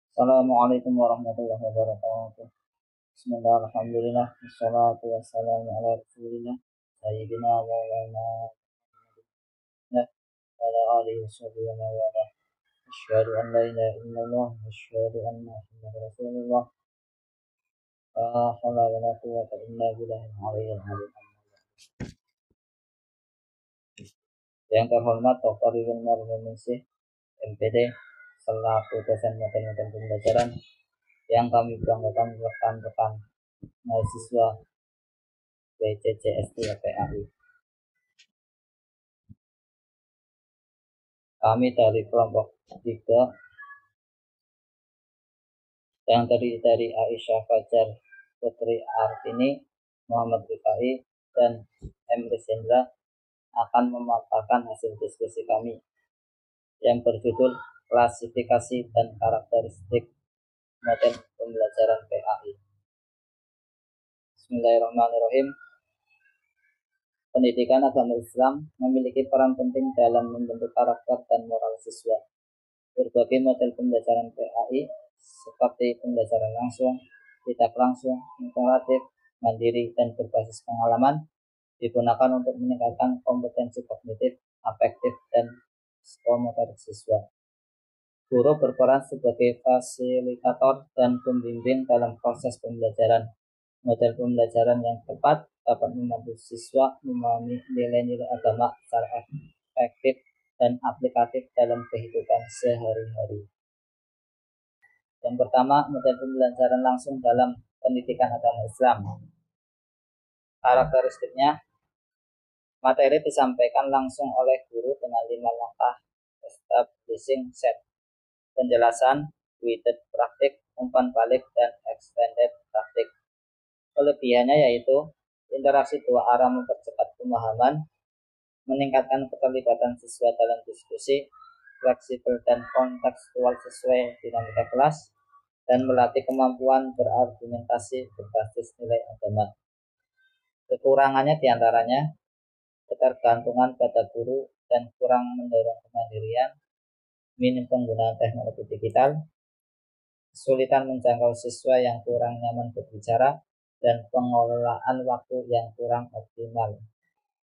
Assalamualaikum warahmatullahi wabarakatuh. Bismillah, alhamdulillah, wassalatu wassalamu ala rasulillah, sayyidina wa maulana Muhammad wa ala alihi wa sahbihi wa mawala. Asyhadu an la ilaha illallah wa asyhadu anna Muhammadar Rasulullah. La haula wa la quwwata illa billahil aliyyil azim. Yang terhormat Dr. Ridwan Marzuki, MPD, selaku dosen materi pembelajaran yang kami banggakan rekan-rekan mahasiswa BCCS PAI. Kami dari kelompok 3 yang terdiri dari Aisyah Fajar, Putri Artini, Muhammad Rifai, dan M. Rizendra akan memaparkan hasil diskusi kami yang berjudul klasifikasi dan karakteristik model pembelajaran PAI. Bismillahirrahmanirrahim. Pendidikan agama Islam memiliki peran penting dalam membentuk karakter dan moral siswa. Berbagai model pembelajaran PAI seperti pembelajaran langsung, tidak langsung, interaktif, mandiri, dan berbasis pengalaman digunakan untuk meningkatkan kompetensi kognitif, afektif, dan psikomotorik siswa. Guru berperan sebagai fasilitator dan pembimbing dalam proses pembelajaran. Model pembelajaran yang tepat dapat membantu siswa memahami nilai-nilai agama secara efektif dan aplikatif dalam kehidupan sehari-hari. Yang pertama, model pembelajaran langsung dalam pendidikan agama Islam. Karakteristiknya, materi disampaikan langsung oleh guru dengan 5 langkah establishing set, penjelasan, guided praktik, umpan balik, dan extended praktik. Kelebihannya yaitu interaksi 2 arah mempercepat pemahaman, meningkatkan keterlibatan siswa dalam diskusi, fleksibel dan kontekstual sesuai dinamika kelas, dan melatih kemampuan berargumentasi berbasis nilai agama. Kekurangannya diantaranya ketergantungan pada guru dan kurang mendorong kemandirian, minim penggunaan teknologi digital, kesulitan menjangkau siswa yang kurang nyaman berbicara, dan pengelolaan waktu yang kurang optimal.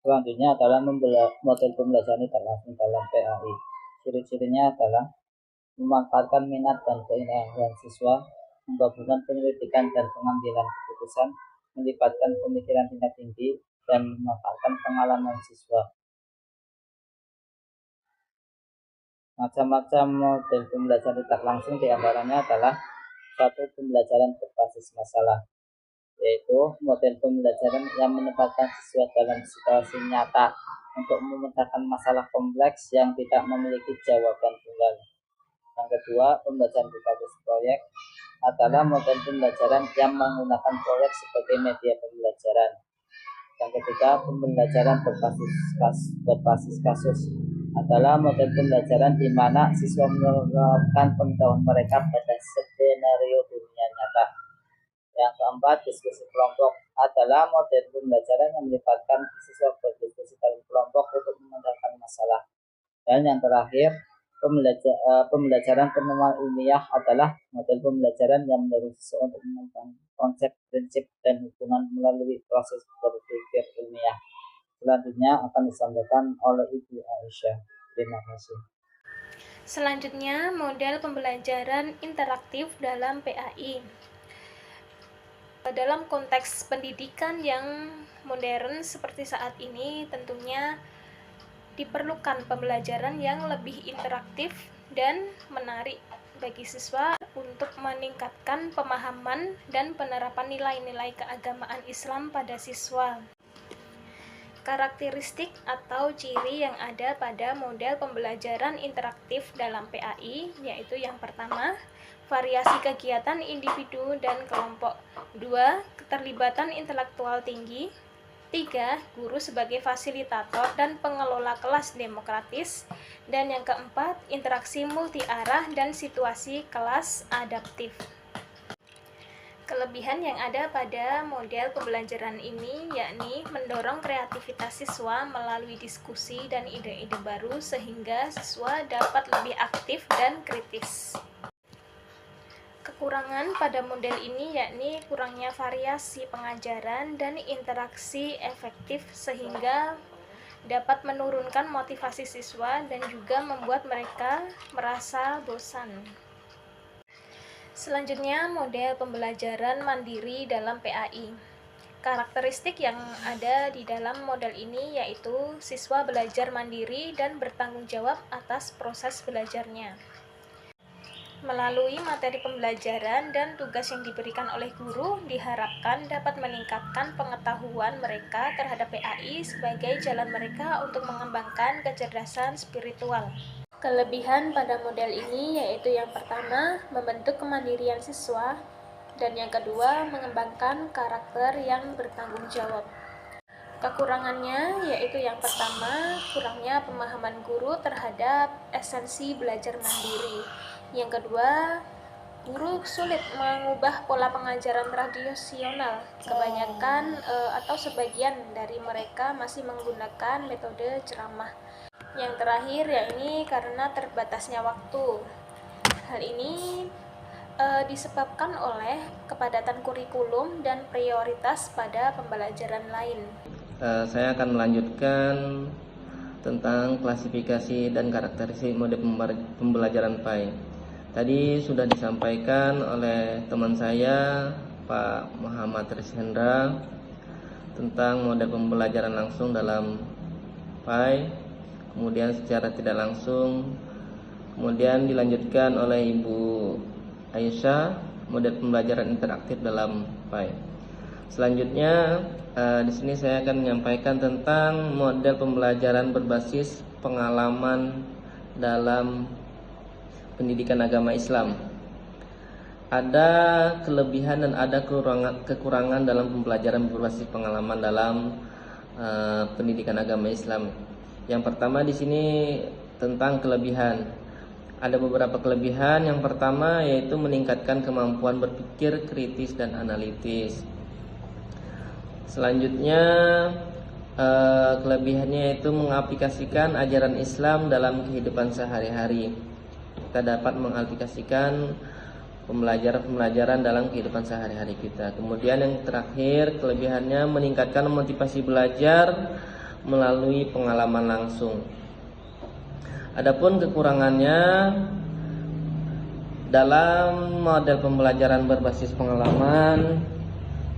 Selanjutnya adalah model pembelajaran langsung dalam PAI. Ciri-cirinya adalah memanfaatkan minat dan keindahan siswa, menggabungkan penyelidikan dan pengambilan keputusan, melibatkan pemikiran tingkat tinggi, dan memanfaatkan pengalaman siswa. Macam-macam model pembelajaran tidak langsung diantaranya adalah satu, pembelajaran berbasis masalah, yaitu model pembelajaran yang menempatkan siswa dalam situasi nyata untuk memecahkan masalah kompleks yang tidak memiliki jawaban tunggal. Yang kedua, pembelajaran berbasis proyek adalah model pembelajaran yang menggunakan proyek sebagai media pembelajaran. Yang ketiga, pembelajaran berbasis kasus adalah model pembelajaran di mana siswa menerapkan pengetahuan mereka pada skenario dunia nyata. Yang keempat, diskusi kelompok adalah model pembelajaran yang melibatkan siswa berdiskusi dalam kelompok untuk memecahkan masalah. Dan yang terakhir, pembelajaran penemuan ilmiah adalah model pembelajaran yang mendorong siswa untuk menemukan konsep, prinsip, dan hubungan melalui proses berpikir ilmiah. Selanjutnya akan disampaikan oleh Ibu Aisyah. Terima kasih. Selanjutnya, model pembelajaran interaktif dalam PAI. Dalam konteks pendidikan yang modern seperti saat ini, tentunya diperlukan pembelajaran yang lebih interaktif dan menarik bagi siswa untuk meningkatkan pemahaman dan penerapan nilai-nilai keagamaan Islam pada siswa. Karakteristik atau ciri yang ada pada model pembelajaran interaktif dalam PAI yaitu yang pertama, variasi kegiatan individu dan kelompok. 2. Keterlibatan intelektual tinggi. 3. Guru sebagai fasilitator dan pengelola kelas demokratis. Dan yang keempat, interaksi multi arah dan situasi kelas adaptif. Kelebihan yang ada pada model pembelajaran ini yakni mendorong kreativitas siswa melalui diskusi dan ide-ide baru sehingga siswa dapat lebih aktif dan kritis. Kekurangan pada model ini yakni kurangnya variasi pengajaran dan interaksi efektif sehingga dapat menurunkan motivasi siswa dan juga membuat mereka merasa bosan. Selanjutnya, model pembelajaran mandiri dalam PAI. Karakteristik yang ada di dalam model ini yaitu siswa belajar mandiri dan bertanggung jawab atas proses belajarnya. Melalui materi pembelajaran dan tugas yang diberikan oleh guru, diharapkan dapat meningkatkan pengetahuan mereka terhadap PAI sebagai jalan mereka untuk mengembangkan kecerdasan spiritual. Kelebihan pada model ini yaitu yang pertama, membentuk kemandirian siswa, dan yang kedua, mengembangkan karakter yang bertanggung jawab. Kekurangannya yaitu yang pertama, kurangnya pemahaman guru terhadap esensi belajar mandiri. Yang kedua, guru sulit mengubah pola pengajaran tradisional. Kebanyakan atau sebagian dari mereka masih menggunakan metode ceramah. Yang terakhir yakni karena terbatasnya waktu. Hal ini disebabkan oleh kepadatan kurikulum dan prioritas pada pembelajaran lain. Saya akan melanjutkan tentang klasifikasi dan karakteristik mode pembelajaran PAI. Tadi sudah disampaikan oleh teman saya, Pak Muhammad Rishendra, tentang mode pembelajaran langsung dalam PAI, kemudian secara tidak langsung, kemudian dilanjutkan oleh Ibu Aisyah, model pembelajaran interaktif dalam PAI. Selanjutnya di sini saya akan menyampaikan tentang model pembelajaran berbasis pengalaman dalam pendidikan agama Islam. Ada kelebihan dan ada kekurangan dalam pembelajaran berbasis pengalaman dalam pendidikan agama Islam. Yang pertama di sini tentang kelebihan. Ada beberapa kelebihan. Yang pertama yaitu meningkatkan kemampuan berpikir kritis dan analitis. Selanjutnya kelebihannya yaitu mengaplikasikan ajaran Islam dalam kehidupan sehari-hari. Kita dapat mengaplikasikan pembelajaran dalam kehidupan sehari-hari kita. Kemudian yang terakhir, kelebihannya meningkatkan motivasi belajar melalui pengalaman langsung. Adapun kekurangannya dalam model pembelajaran berbasis pengalaman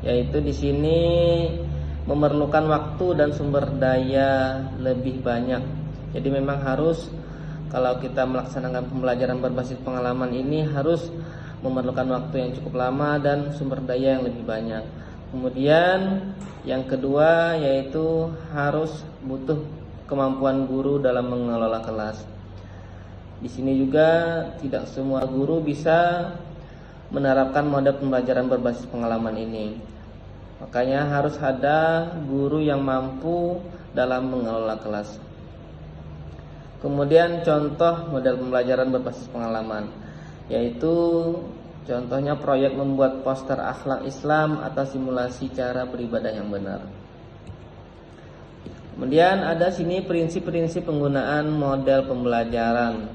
yaitu di sini memerlukan waktu dan sumber daya lebih banyak. Jadi memang harus, kalau kita melaksanakan pembelajaran berbasis pengalaman ini harus memerlukan waktu yang cukup lama dan sumber daya yang lebih banyak. Kemudian yang kedua yaitu harus butuh kemampuan guru dalam mengelola kelas. Di sini juga tidak semua guru bisa menerapkan model pembelajaran berbasis pengalaman ini. Makanya harus ada guru yang mampu dalam mengelola kelas. Kemudian contoh model pembelajaran berbasis pengalaman, yaitu contohnya proyek membuat poster akhlak Islam atau simulasi cara beribadah yang benar. Kemudian ada sini prinsip-prinsip penggunaan model pembelajaran.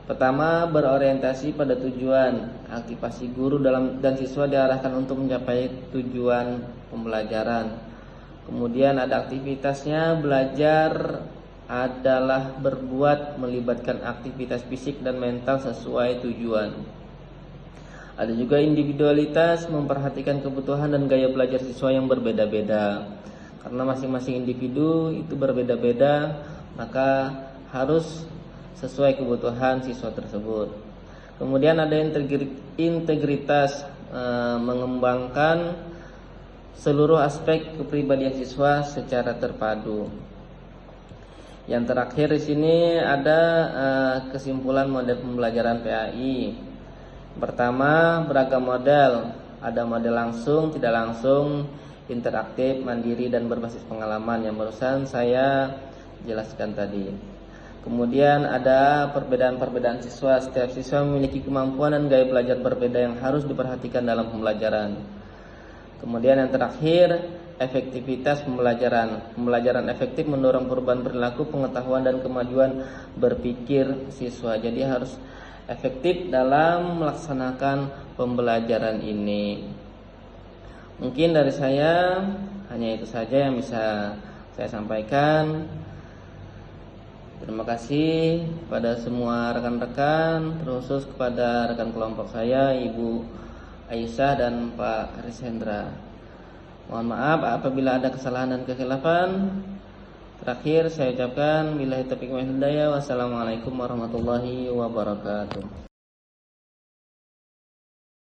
Pertama, berorientasi pada tujuan. Aktivasi guru dan siswa diarahkan untuk mencapai tujuan pembelajaran. Kemudian ada aktivitasnya, belajar adalah berbuat melibatkan aktivitas fisik dan mental sesuai tujuan. Ada juga individualitas, memperhatikan kebutuhan dan gaya belajar siswa yang berbeda-beda. Karena masing-masing individu itu berbeda-beda, maka harus sesuai kebutuhan siswa tersebut. Kemudian ada integritas, mengembangkan seluruh aspek kepribadian siswa secara terpadu. Yang terakhir di sini ada kesimpulan model pembelajaran PAI. Pertama, beragam model. Ada model langsung, tidak langsung, interaktif, mandiri, dan berbasis pengalaman yang barusan saya jelaskan tadi. Kemudian ada perbedaan-perbedaan siswa. Setiap siswa memiliki kemampuan dan gaya belajar berbeda yang harus diperhatikan dalam pembelajaran. Kemudian yang terakhir, efektivitas pembelajaran. Pembelajaran efektif mendorong perubahan perilaku, pengetahuan, dan kemajuan berpikir siswa. Jadi harus efektif dalam melaksanakan pembelajaran ini. Mungkin dari saya hanya itu saja yang bisa saya sampaikan. Terima kasih kepada semua rekan-rekan, terkhusus kepada rekan kelompok saya, Ibu Aisyah dan Pak Rishendra. Mohon maaf apabila ada kesalahan dan kekhilafan. Terakhir saya ucapkan billahi taufiq wal hidayah. Wassalamualaikum warahmatullahi wabarakatuh.